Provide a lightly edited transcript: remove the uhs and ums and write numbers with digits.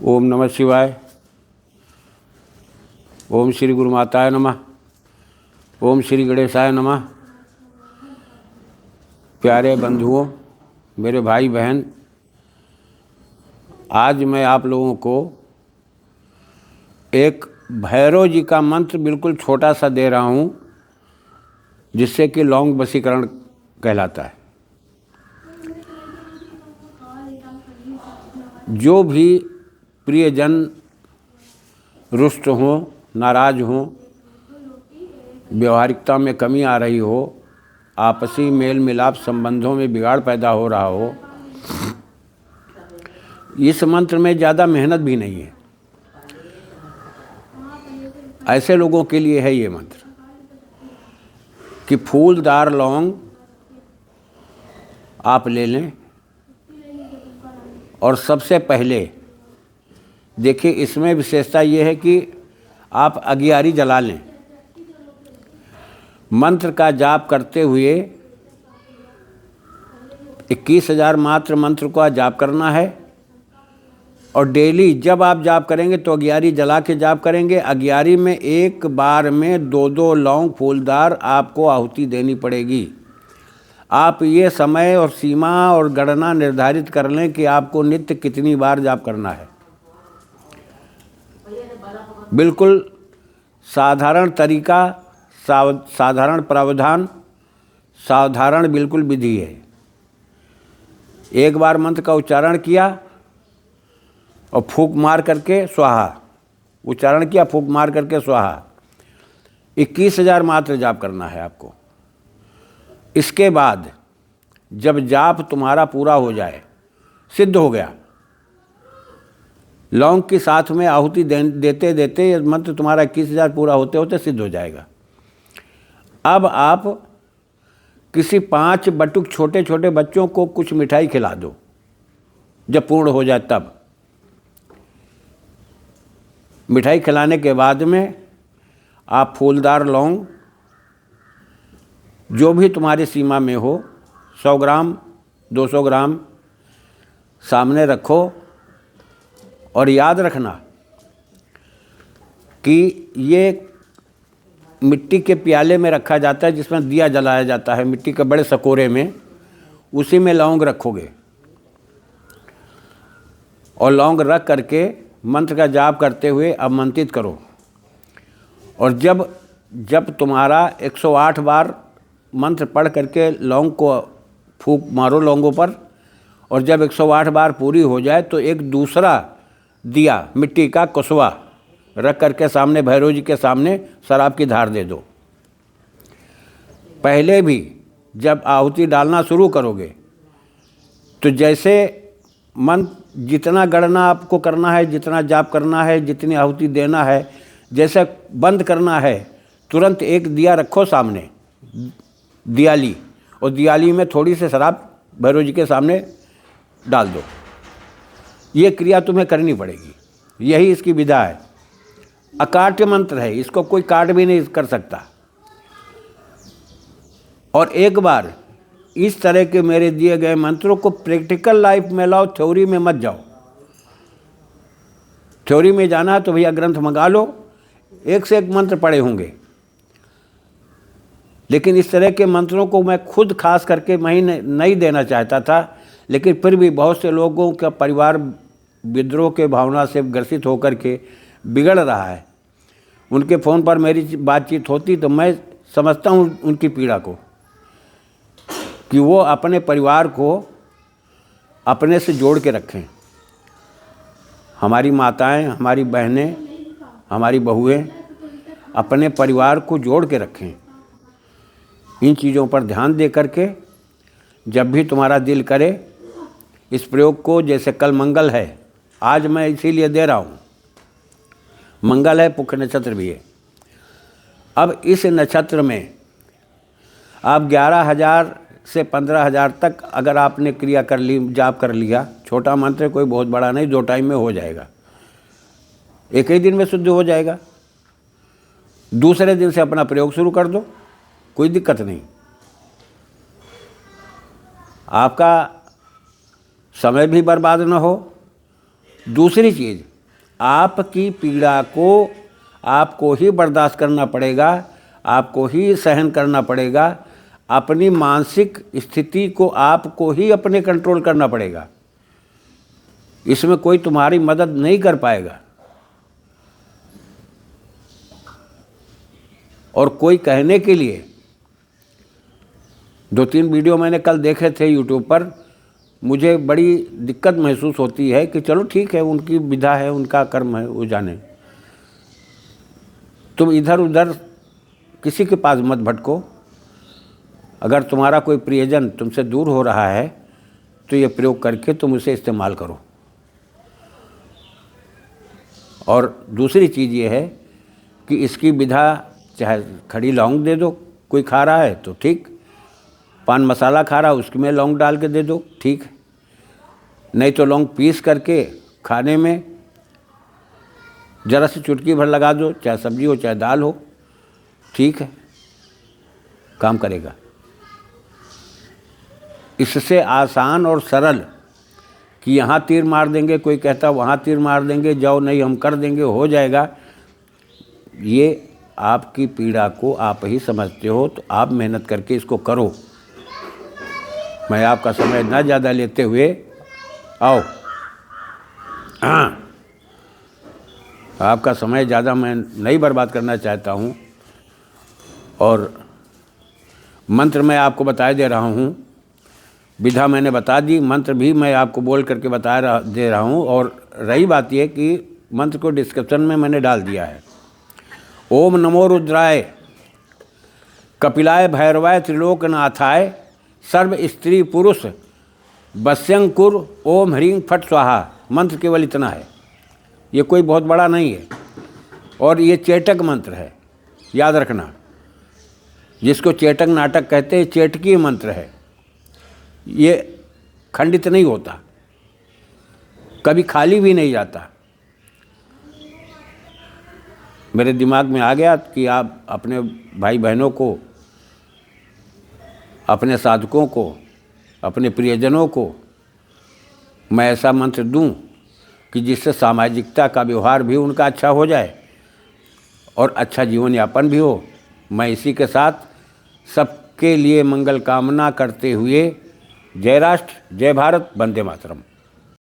ओम नमः शिवाय। ओम श्री गुरु माताय नमः। ओम श्री गणेशाय नमः। प्यारे बंधुओं, मेरे भाई बहन, आज मैं आप लोगों को एक भैरव जी का मंत्र बिल्कुल छोटा सा दे रहा हूँ, जिससे कि लौंग वशीकरण कहलाता है। जो भी प्रियजन रुष्ट हों, नाराज हों, व्यवहारिकता में कमी आ रही हो, आपसी मेल मिलाप संबंधों में बिगाड़ पैदा हो रहा हो, इस मंत्र में ज़्यादा मेहनत भी नहीं है। ऐसे लोगों के लिए है ये मंत्र कि फूलदार लौंग आप ले लें और सबसे पहले देखिए, इसमें विशेषता ये है कि आप अगियारी जला लें। मंत्र का जाप करते हुए 21,000 मात्र मंत्र का जाप करना है और डेली जब आप जाप करेंगे तो अगियारी जला के जाप करेंगे। अगियारी में एक बार में 2-2 लौंग फूलदार आपको आहुति देनी पड़ेगी। आप ये समय और सीमा और गणना निर्धारित कर लें कि आपको नित्य कितनी बार जाप करना है। बिल्कुल साधारण तरीका, साधारण प्रावधान, साधारण बिल्कुल विधि है। एक बार मंत्र का उच्चारण किया और फूंक मार करके स्वाहा, उच्चारण किया, फूंक मार करके स्वाहा। 21,000 मात्र जाप करना है आपको। इसके बाद जब जाप तुम्हारा पूरा हो जाए, सिद्ध हो गया, लौंग के साथ में आहुति देते देते ये मंत्र तुम्हारा 21,000 पूरा होते होते सिद्ध हो जाएगा। अब आप किसी 5 बटुक छोटे छोटे बच्चों को कुछ मिठाई खिला दो जब पूर्ण हो जाए। तब मिठाई खिलाने के बाद में आप फूलदार लौंग जो भी तुम्हारी सीमा में हो, 100 ग्राम 200 ग्राम सामने रखो और याद रखना कि ये मिट्टी के प्याले में रखा जाता है जिसमें दिया जलाया जाता है, मिट्टी के बड़े सकोरे में, उसी में लौंग रखोगे और लौंग रख करके मंत्र का जाप करते हुए आमंत्रित करो। और जब तुम्हारा 108 बार मंत्र पढ़ करके लौंग को फूंक मारो लौंगों पर, और जब 108 बार पूरी हो जाए तो एक दूसरा दिया मिट्टी का कसवा रख करके सामने भैरव जी के सामने शराब की धार दे दो। पहले भी जब आहुति डालना शुरू करोगे तो जैसे मन जितना गणना आपको करना है, जितना जाप करना है, जितनी आहुति देना है, जैसे बंद करना है, तुरंत एक दिया रखो सामने, दियाली, और दियाली में थोड़ी सी शराब भैरव जी के सामने डाल दो। ये क्रिया तुम्हें करनी पड़ेगी। यही इसकी विधा है। अकाट्य मंत्र है, इसको कोई काट भी नहीं कर सकता। और एक बार इस तरह के मेरे दिए गए मंत्रों को प्रैक्टिकल लाइफ में लाओ, थ्योरी में मत जाओ। थ्योरी में जाना है तो भैया ग्रंथ मंगा लो, एक से एक मंत्र पढ़े होंगे, लेकिन इस तरह के मंत्रों को मैं खुद खास करके नहीं देना चाहता था। लेकिन फिर भी बहुत से लोगों का परिवार विद्रोह के भावना से ग्रसित होकर के बिगड़ रहा है। उनके फ़ोन पर मेरी बातचीत होती तो मैं समझता हूँ उनकी पीड़ा को, कि वो अपने परिवार को अपने से जोड़ के रखें। हमारी माताएं, हमारी बहनें, हमारी बहुएं अपने परिवार को जोड़ के रखें। इन चीज़ों पर ध्यान दे करके जब भी तुम्हारा दिल करे इस प्रयोग को, जैसे कल मंगल है, आज मैं इसीलिए दे रहा हूँ, मंगल है, पुष्य नक्षत्र भी है। अब इस नक्षत्र में आप 11,000 से 15,000 तक अगर आपने क्रिया कर ली, जाप कर लिया, छोटा मंत्र कोई बहुत बड़ा नहीं, 2 टाइम में हो जाएगा, एक ही दिन में शुद्ध हो जाएगा। दूसरे दिन से अपना प्रयोग शुरू कर दो, कोई दिक्कत नहीं। आपका समय भी बर्बाद न हो। दूसरी चीज़, आपकी पीड़ा को आपको ही बर्दाश्त करना पड़ेगा, आपको ही सहन करना पड़ेगा, अपनी मानसिक स्थिति को आपको ही अपने कंट्रोल करना पड़ेगा। इसमें कोई तुम्हारी मदद नहीं कर पाएगा और कोई कहने के लिए। 2-3 वीडियो मैंने कल देखे थे यूट्यूब पर, मुझे बड़ी दिक्कत महसूस होती है कि चलो ठीक है, उनकी विधा है, उनका कर्म है, वो जाने। तुम इधर उधर किसी के पास मत भटको। अगर तुम्हारा कोई प्रियजन तुमसे दूर हो रहा है तो ये प्रयोग करके तुम उसे इस्तेमाल करो। और दूसरी चीज़ ये है कि इसकी विधा, चाहे खड़ी लौंग दे दो, कोई खा रहा है तो ठीक, पान मसाला खा रहा है उसमें लौंग डाल के दे दो, ठीक है, नहीं तो लौंग पीस करके खाने में ज़रा सी चुटकी भर लगा दो, चाहे सब्जी हो चाहे दाल हो, ठीक है, काम करेगा। इससे आसान और सरल कि यहाँ तीर मार देंगे, कोई कहता वहाँ तीर मार देंगे, जाओ नहीं हम कर देंगे, हो जाएगा, ये आपकी पीड़ा को आप ही समझते हो, तो आप मेहनत करके इसको करो। मैं आपका समय ना ज़्यादा लेते हुए आओ, हाँ, आपका समय ज़्यादा मैं नहीं बर्बाद करना चाहता हूँ। और मंत्र मैं आपको बता दे रहा हूँ, विधा मैंने बता दी, मंत्र भी मैं आपको बोल करके दे रहा हूँ। और रही बात यह कि मंत्र को डिस्क्रिप्शन में मैंने डाल दिया है। ओम नमो रुद्राय कपिलाय भैरवाय त्रिलोकनाथाय सर्व स्त्री पुरुष वस्यंकुर ओम ह्रीं फट स्वाहा। मंत्र केवल इतना है, ये कोई बहुत बड़ा नहीं है और ये चेटक मंत्र है, याद रखना। जिसको चेटक नाटक कहते हैं, चेटकी मंत्र है, ये खंडित नहीं होता, कभी खाली भी नहीं जाता। मेरे दिमाग में आ गया कि आप अपने भाई बहनों को, अपने साधकों को, अपने प्रियजनों को मैं ऐसा मंत्र दूं कि जिससे सामाजिकता का व्यवहार भी उनका अच्छा हो जाए और अच्छा जीवन यापन भी हो। मैं इसी के साथ सबके लिए मंगल कामना करते हुए जय राष्ट्र, जय भारत, वंदे मातरम।